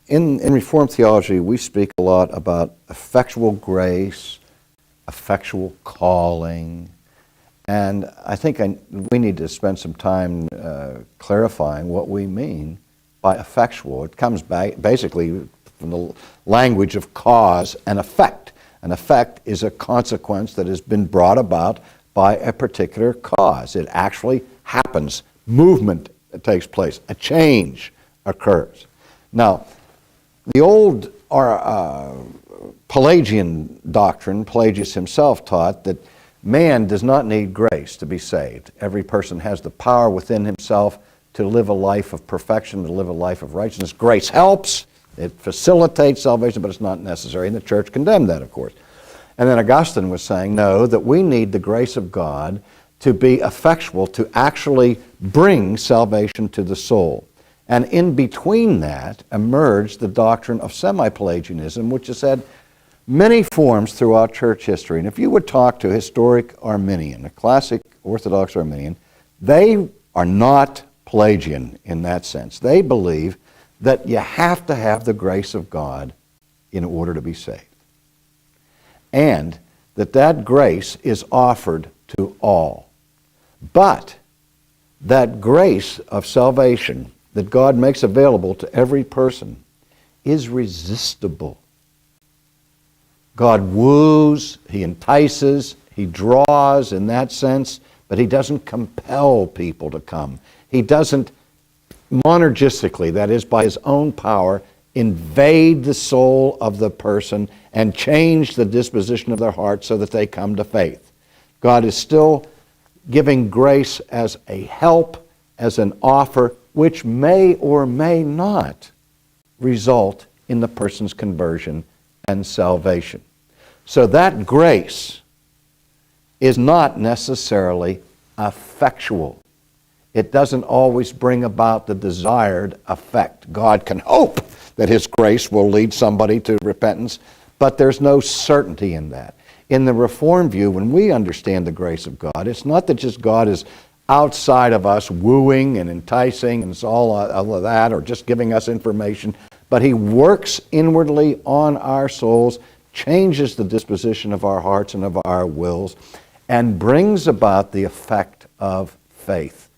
In Reformed theology, we speak a lot about effectual grace, effectual calling, and I think we need to spend some time clarifying what we mean by effectual. It comes back basically from the language of cause and effect. An effect is a consequence that has been brought about by a particular cause. It actually happens. Movement takes place. A change occurs. Now, the old Pelagian doctrine, Pelagius himself taught that man does not need grace to be saved. Every person has the power within himself to live a life of perfection, to live a life of righteousness. Grace helps, it facilitates salvation, but it's not necessary, and the church condemned that, of course. And then Augustine was saying, no, that we need the grace of God to be effectual, to actually bring salvation to the soul. And in between that emerged the doctrine of semi-Pelagianism, which has had many forms throughout church history. And if you would talk to a historic Arminian, a classic Orthodox Arminian, they are not Pelagian in that sense. They believe that you have to have the grace of God in order to be saved. And that grace is offered to all. But that grace of salvation that God makes available to every person is resistible. God woos, He entices, He draws in that sense, but He doesn't compel people to come. He doesn't monergistically, that is by His own power, invade the soul of the person and change the disposition of their heart so that they come to faith. God is still giving grace as a help, as an offer, which may or may not result in the person's conversion and salvation. So that grace is not necessarily effectual. It doesn't always bring about the desired effect. God can hope that His grace will lead somebody to repentance, but there's no certainty in that. In the Reformed view, when we understand the grace of God, it's not that just God is outside of us wooing and enticing and it's all of that, or just giving us information, but He works inwardly on our souls, changes the disposition of our hearts and of our wills, and brings about the effect of faith.